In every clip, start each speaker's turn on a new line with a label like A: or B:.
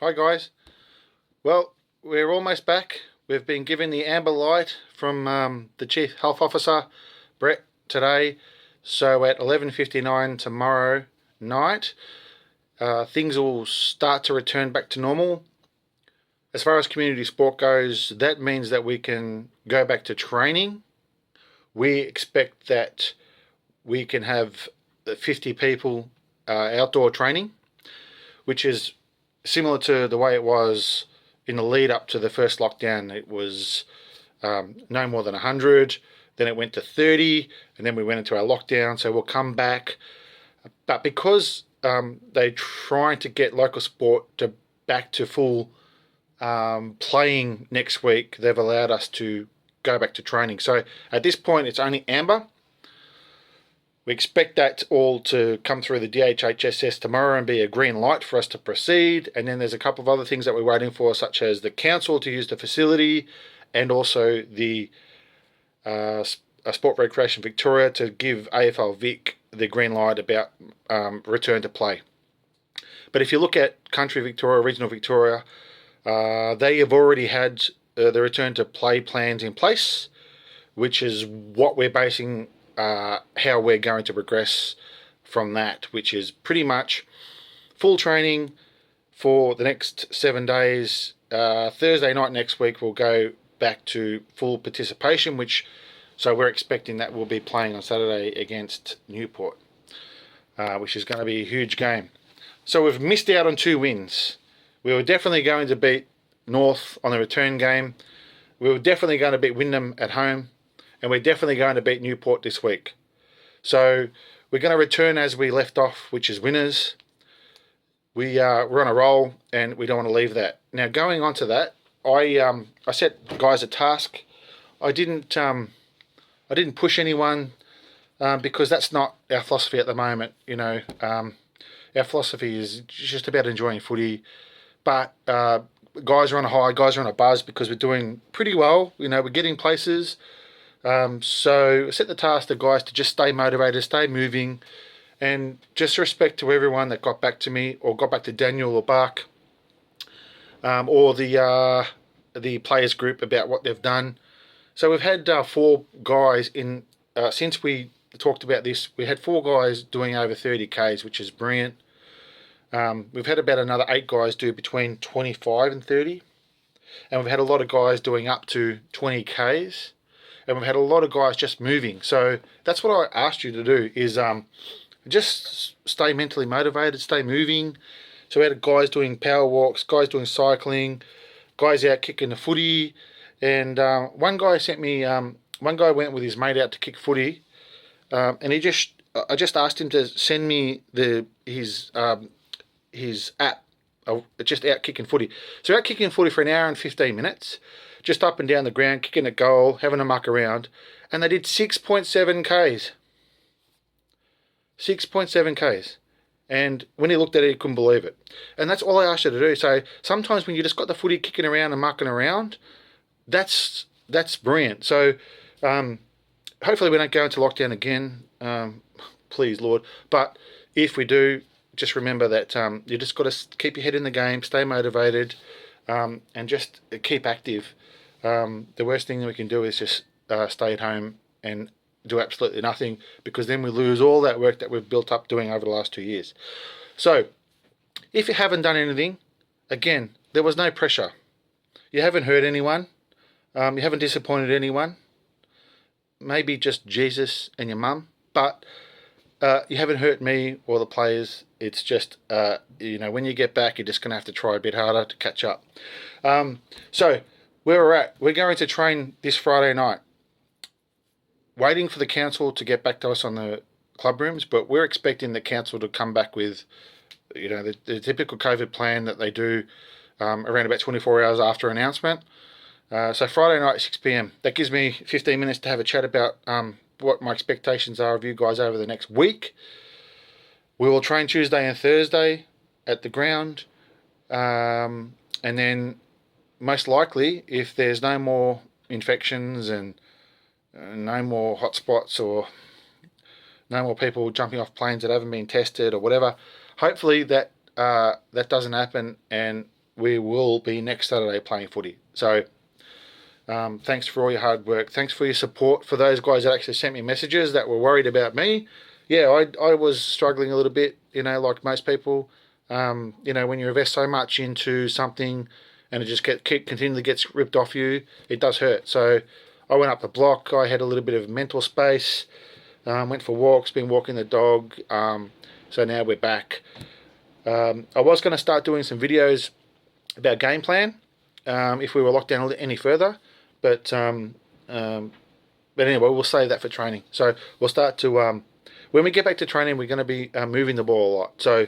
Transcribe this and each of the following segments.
A: Hi guys. Well, we're almost back. We've been given the amber light from the Chief Health Officer, Brett, today. So at 11:59 tomorrow night, things will start to return back to normal. As far as community sport goes, that means that we can go back to training. We expect that we can have 50 people outdoor training, which is similar to the way it was in the lead up to the first lockdown. It was no more than 100, then it went to 30, and then we went into our lockdown. So we'll come back. But because they're trying to get local sport to back to full playing next week, they've allowed us to go back to training. So at this point, it's only amber. We expect that all to come through the DHHSS tomorrow and be a green light for us to proceed. And then there's a couple of other things that we're waiting for, such as the council to use the facility and also the Sport Recreation Victoria to give AFL Vic the green light about return to play. But if you look at Country Victoria, Regional Victoria, they have already had the return to play plans in place, which is what we're basing how we're going to progress from that, which is pretty much full training for the next 7 days. Thursday night next week we'll go back to full participation, so we're expecting that we'll be playing on Saturday against Newport, which is going to be a huge game. So we've missed out on 2 wins. We were definitely going to beat North on the return game. We were definitely going to beat Wyndham at home. And we're definitely going to beat Newport this week. So we're going to return as we left off, which is winners. We're on a roll, and we don't want to leave that. Now, going on to that, I set guys a task. I didn't push anyone because that's not our philosophy at the moment. Our philosophy is just about enjoying footy. But guys are on a high, guys are on a buzz because we're doing pretty well. We're getting places. So I set the task to guys to just stay motivated, stay moving, and just respect to everyone that got back to me or got back to Daniel or Bark, or the players group about what they've done. So we've had 4 guys in since we talked about this. We had 4 guys doing over 30 Ks, which is brilliant. We've had about another 8 guys do between 25 and 30, and we've had a lot of guys doing up to 20 Ks. And we've had a lot of guys just moving. So that's what I asked you to do is just stay mentally motivated, stay moving. So we had guys doing power walks, guys doing cycling, guys out kicking the footy. And one guy went with his mate out to kick footy. And I just asked him to send me his app, just out kicking footy. So out kicking footy for an hour and 15 minutes. Just up and down the ground, kicking a goal, having a muck around. And they did 6.7 Ks. 6.7 Ks. And when he looked at it, he couldn't believe it. And that's all I asked you to do. So sometimes when you just got the footy kicking around and mucking around, that's brilliant. So hopefully we don't go into lockdown again. Please, Lord. But if we do, just remember that you just got to keep your head in the game, stay motivated, and just keep active. The worst thing we can do is just stay at home and do absolutely nothing, because then we lose all that work that we've built up doing over the last 2 years. So if you haven't done anything, again, there was no pressure. You haven't hurt anyone. You haven't disappointed anyone. Maybe just Jesus and your mum. But you haven't hurt me or the players. It's just, when you get back, you're just going to have to try a bit harder to catch up. So where we're at, we're going to train this Friday night. Waiting for the council to get back to us on the club rooms, but we're expecting the council to come back with, the typical COVID plan that they do around about 24 hours after announcement. So Friday night, 6 p.m. That gives me 15 minutes to have a chat about what my expectations are of you guys over the next week. We will train Tuesday and Thursday at the ground. And then most likely, if there's no more infections and no more hotspots or no more people jumping off planes that haven't been tested or whatever, hopefully that doesn't happen, and we will be next Saturday playing footy. So thanks for all your hard work. Thanks for your support. For those guys that actually sent me messages that were worried about me, yeah, I was struggling a little bit, like most people. When you invest so much into something and it just continually gets ripped off you, it does hurt. So I went up the block. I had a little bit of mental space. Went for walks, been walking the dog. So now we're back. I was going to start doing some videos about game plan if we were locked down any further. But anyway, we'll save that for training. So we'll start to... when we get back to training, we're going to be moving the ball a lot. So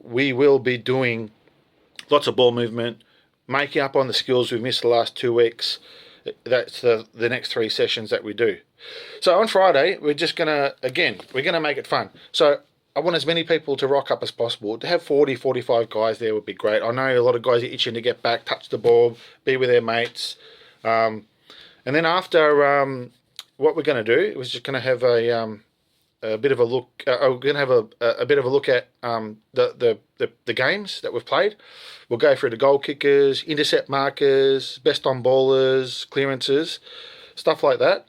A: we will be doing lots of ball movement, making up on the skills we've missed the last 2 weeks. That's the next 3 sessions that we do. So on Friday, we're just going to, again, we're going to make it fun. So I want as many people to rock up as possible. To have 40, 45 guys there would be great. I know a lot of guys are itching to get back, touch the ball, be with their mates. And then after, what we're going to do is just going to have a bit of a look. We're going to have a bit of a look at the games that we've played. We'll go through the goal kickers, intercept markers, best on ballers, clearances, stuff like that.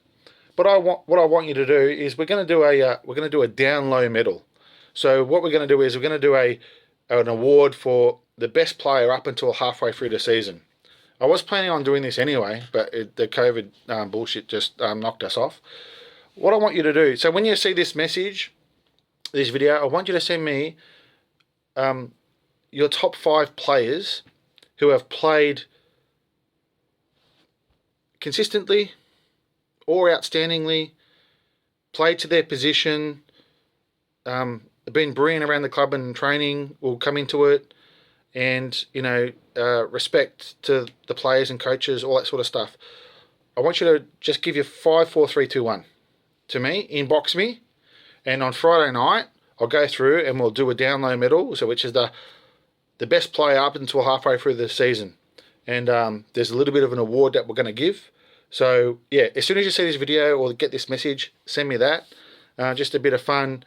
A: But what I want you to do is we're going to do a down low medal. So what we're going to do is we're going to do an award for the best player up until halfway through the season. I was planning on doing this anyway, but the COVID bullshit just knocked us off. What I want you to do, so when you see this message, this video, I want you to send me your top 5 players who have played consistently or outstandingly, played to their position, been brilliant around the club and training, will come into it, and respect to the players and coaches, all that sort of stuff. I want you to just give you 5, 4, 3, 2, 1 to me, inbox me, and on Friday night I'll go through and we'll do a down low medal, so which is the best player up until halfway through the season. And there's a little bit of an award that we're going to give. So yeah, as soon as you see this video or get this message, send me that. Just a bit of fun,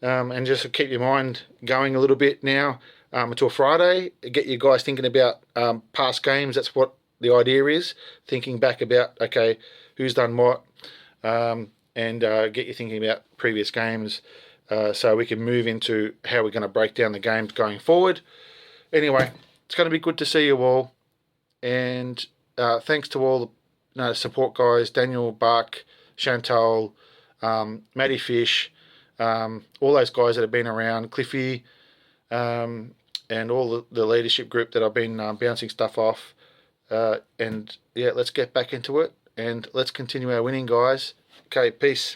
A: and just to keep your mind going a little bit now until Friday. Get you guys thinking about past games. That's what the idea is. Thinking back about, okay, who's done what, and get you thinking about previous games, so we can move into how we're going to break down the games going forward. Anyway, it's going to be good to see you all, and thanks to all the support guys, Daniel, Buck, Chantal, Matty Fish, all those guys that have been around, Cliffy, and all the leadership group that I've been bouncing stuff off. And yeah, let's get back into it, and let's continue our winning, guys. Okay, peace.